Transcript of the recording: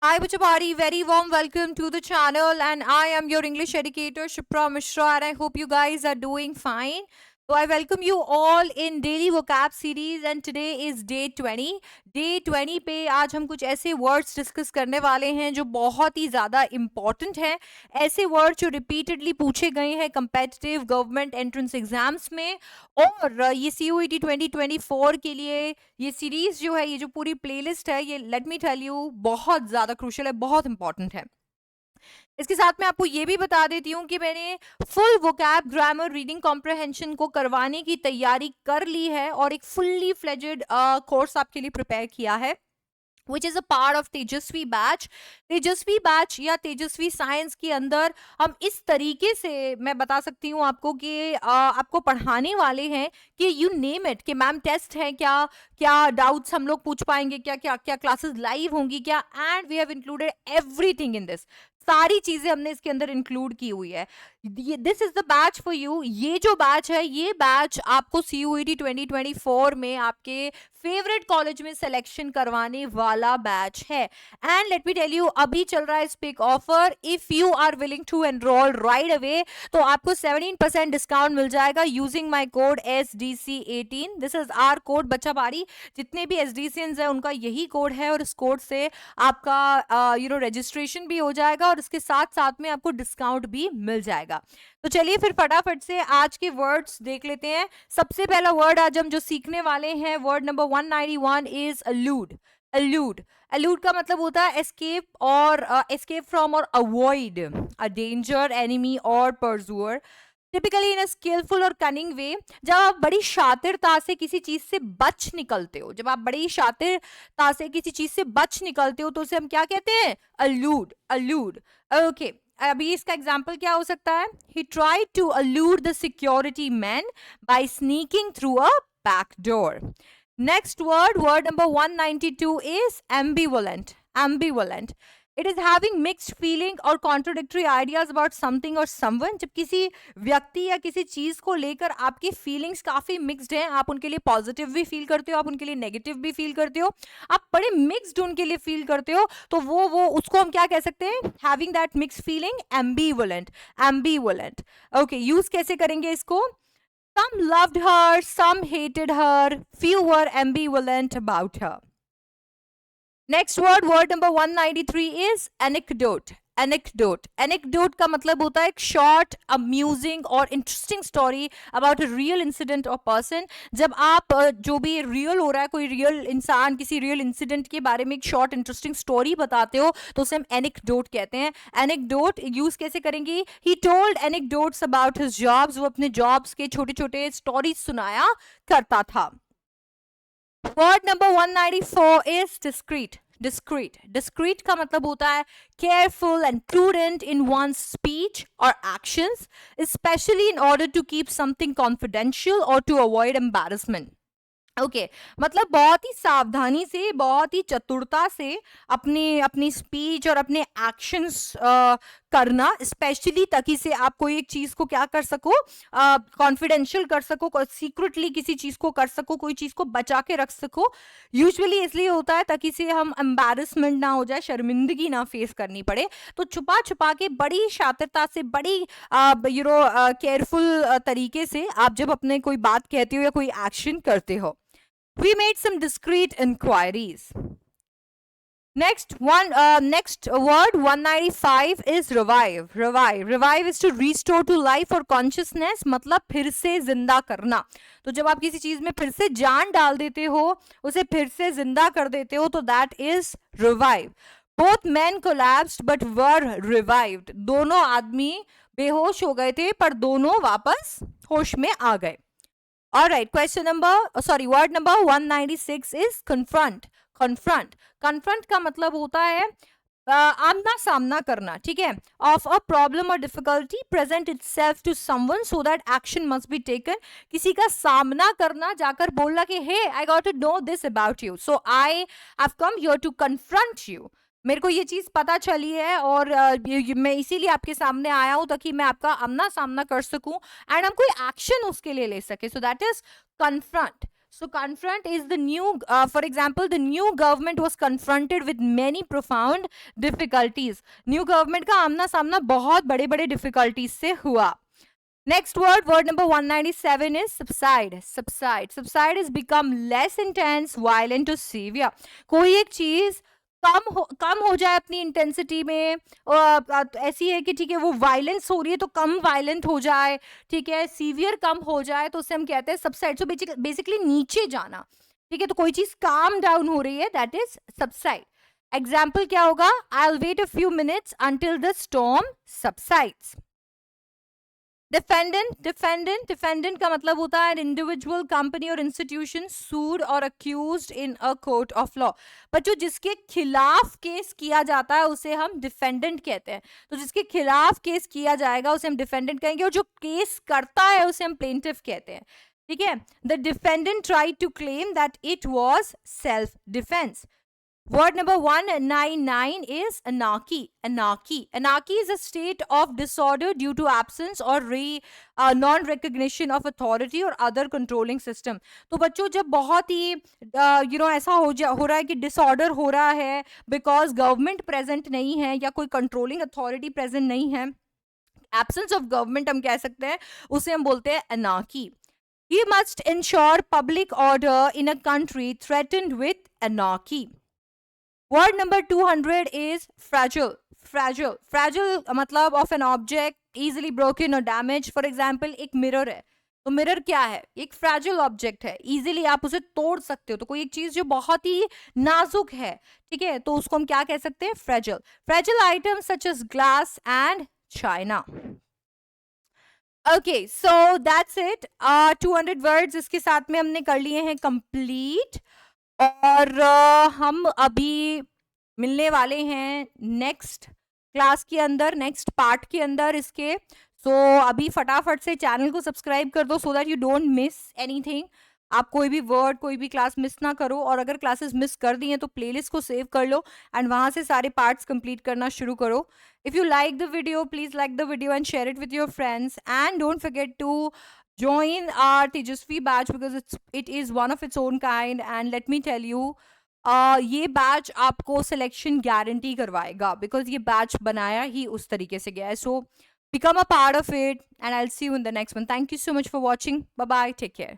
Hi Bachapari, very warm welcome to the channel, and I am your English educator Shipra Mishra, and I hope you guys are doing fine. So I welcome you all in daily vocab series, and today is day 20. Day 20 पे आज हम कुछ ऐसे words discuss करने वाले हैं जो बहुत ही ज़्यादा इम्पॉर्टेंट हैं, ऐसे वर्ड्स जो रिपीटेडली पूछे गए हैं कंपेटिटिव गवर्नमेंट एंट्रेंस एग्जाम्स में, और ये CUET 2024 के लिए ये सीरीज जो है, ये जो पूरी प्लेलिस्ट है, ये लेट मी टेल यू बहुत ज्यादा क्रूशियल है, बहुत इंपॉर्टेंट है। इसके साथ मैं आपको ये भी बता देती हूँ कि मैंने full vocab grammar reading comprehension को करवाने की तैयारी कर ली है और एक फुल्ली फ्लेजेड कोर्स आपके लिए प्रिपेयर किया है, which is a part of Tejashwi batch. Tejashwi batch या तेजस्वी साइंस के अंदर हम इस तरीके से, मैं बता सकती हूँ आपको कि आपको पढ़ाने वाले हैं कि यू नेम इट, कि मैम टेस्ट है क्या, क्या डाउट्स हम लोग पूछ पाएंगे, क्या क्या क्या क्लासेस लाइव होंगी क्या, and we have included everything in this. सारी चीजें हमने इसके अंदर इंक्लूड की हुई है। This is the batch for you. ये जो बैच है, ये बैच आपको CUET 2024 में आपके फेवरेट कॉलेज में सिलेक्शन करवाने वाला बैच है। And let me tell you, अभी चल रहा है speak offer. If you are willing to enrol right away तो आपको 17% डिस्काउंट मिल जाएगा using my code SDC18। This is our code बच्चाबाड़ी। जितने भी SDCs हैं उनका यही कोड है, और इस कोड से आपका रजिस्ट्रेशन भी हो जाएगा और इसके साथ साथ में आपको डिस्काउंट भी मिल जाएगा। तो चलिए फिर फटाफट से आज के वर्ड्स देख लेते हैं। सबसे पहला वर्ड आज हम जो सीखने वाले हैं, वर्ड नंबर 191 इज अलूड। अलूड, अलूड का मतलब होता है एस्केप, और एस्केप फ्रॉम और अवॉइड अ डेंजर, एनिमी और परजुअर, टिपिकली इन अ स्किलफुल और कनिंग वे। जब आप बड़ी शातिरता से किसी चीज से बच निकलते हो, जब आप बड़ी शातिरता से किसी चीज से बच निकलते हो तो उसे हम क्या कहते हैं? अलूड, अलूड। ओके, अभी इसका एग्जाम्पल क्या हो सकता है? He tried to elude the security man by sneaking through a back door. Next word, word number 192 is ambivalent. Ambivalent, it is having mixed feeling or contradictory ideas about something or someone. जब किसी व्यक्ति या किसी चीज को लेकर आपकी feelings काफी मिक्स्ड हैं, आप उनके लिए पॉजिटिव भी फील करते हो, आप उनके लिए नेगेटिव भी फील करते हो, आप बड़े मिक्स्ड उनके लिए फील करते हो, तो वो उसको हम क्या कह सकते हैं? Having that mixed feeling, ambivalent. Ambivalent, okay, use कैसे करेंगे इसको? Some loved her, some hated her, few were ambivalent about her. Next word, word number 193 is anecdote. Anecdote, anecdote का मतलब होता है एक शॉर्ट, अम्यूजिंग और interesting story about a real incident और पर्सन। जब आप जो भी रियल हो रहा है, कोई रियल इंसान किसी रियल इंसिडेंट के बारे में एक शॉर्ट इंटरेस्टिंग स्टोरी बताते हो तो उसे हम एनेक्डोट कहते हैं। एनेक्डोट यूज कैसे करेंगे? He told anecdotes about his jobs, वो अपने जॉब्स के छोटे छोटे स्टोरीज सुनाया करता था। Word number 194 is discreet. Discreet, discreet का मतलब होता है careful and prudent in one speech और actions, especially in order to keep something confidential or to avoid embarrassment. Okay, मतलब बहुत ही सावधानी से, बहुत ही चतुरता से अपनी अपनी स्पीच और अपने एक्शंस करना, स्पेशली ताकि से आप कोई एक चीज को क्या कर सको, कॉन्फिडेंशियल कर सको, सीक्रेटली किसी चीज को कर सको, कोई चीज को बचा के रख सको। यूजुअली इसलिए होता है ताकि से हम एम्बैरेसमेंट ना हो जाए, शर्मिंदगी ना फेस करनी पड़े। तो छुपा छुपा के बड़ी शातिरता से, बड़ी केयरफुल तरीके से आप जब अपने कोई बात कहते हो या कोई एक्शन करते हो। We made some discreet inquiries. Next word 195 is revive. Revive is to restore to life or consciousness, मतलब फिर से जिंदा करना। तो जब आप किसी चीज में फिर से जान डाल देते हो, उसे फिर से जिंदा कर देते हो, तो that is revive. Both men collapsed but were revived. दोनों आदमी बेहोश हो गए थे पर दोनों वापस होश में आ गए। Alright, word number 196 is confront. Confront, confront का मतलब होता है आमना सामना करना, ठीक है, of a problem or difficulty present itself to someone so that action must be taken. किसी का सामना करना, जाकर बोलना कि hey, I got to know this about you, so I have come here to confront you. मेरे को ये चीज पता चली है और मैं इसीलिए आपके सामने आया हूं ताकि मैं आपका आमना सामना कर सकूं एंड हम कोई एक्शन उसके लिए ले सके। So that is confront. So confront is the new, for example, the new government was confronted with many profound difficulties. New government का आमना सामना बहुत बड़े बड़े difficulties से हुआ. Next word, word number 197 is subside. Subside. Subside is become less intense, violent or severe. कोई एक चीज कम हो जाए अपनी इंटेंसिटी में, ऐसी है कि ठीक है वो वायलेंस हो रही है तो कम वायलेंट हो जाए, ठीक है, सीवियर कम हो जाए, तो उसे हम कहते हैं सबसाइड. सो बेसिकली नीचे जाना, ठीक है, तो कोई चीज काम डाउन हो रही है, दैट इज सबसाइड. एग्जाम्पल क्या होगा? I will wait a few minutes until the storm subsides. Defendant का मतलब होता है इंडिविजुअल, कंपनी और इंस्टीट्यूशन सूड और accused in a court of law. पर जो जिसके खिलाफ केस किया जाता है उसे हम डिफेंडेंट कहते हैं. तो जिसके खिलाफ केस किया जाएगा उसे हम डिफेंडेंट कहेंगे, और जो केस करता है उसे हम प्लेंटिफ कहते हैं. ठीक है. The defendant tried to claim that it was self defence. Word number 199 is anarchy. Anarchy is a state of disorder due to absence or non-recognition of authority or other controlling system. तो बच्चों जब बहुत ही ऐसा हो रहा है कि disorder हो रहा है because government present नहीं है या कोई controlling authority present नहीं है, absence of government हम कह सकते हैं, उसे हम बोलते हैं anarchy. He must ensure public order in a country threatened with anarchy. Word number 200 is fragile. Fragile मतलब of an object easily broken or damaged. For example, एक mirror है, तो मिरर क्या है? एक फ्रैजिल ऑब्जेक्ट है, इजीली आप उसे तोड़ सकते हो. तो कोई एक चीज जो बहुत ही नाजुक है, ठीक है, तो उसको हम क्या कह सकते हैं? Fragile items such as glass and china. Okay, so that's it. 200 words इसके साथ में हमने कर लिए हैं कंप्लीट. और हम अभी मिलने वाले हैं नेक्स्ट क्लास के अंदर, नेक्स्ट पार्ट के अंदर इसके. सो अभी फटाफट से चैनल को सब्सक्राइब कर दो so that you don't miss anything. आप कोई भी वर्ड, कोई भी क्लास मिस ना करो. और अगर क्लासेस मिस कर दी हैं तो प्लेलिस्ट को सेव कर लो एंड वहां से सारे पार्ट्स कंप्लीट करना शुरू करो. If you like the video, please like the video and share it with your friends. And don't forget to join our Tejasvi batch because it is one of its own kind. And let me tell you, ये batch आपको selection guarantee करवाएगा because ये batch बनाया ही उस तरीके से गया है. सो become a part of it and I'll see you in the next one. Thank you so much for watching. Bye bye. Take care.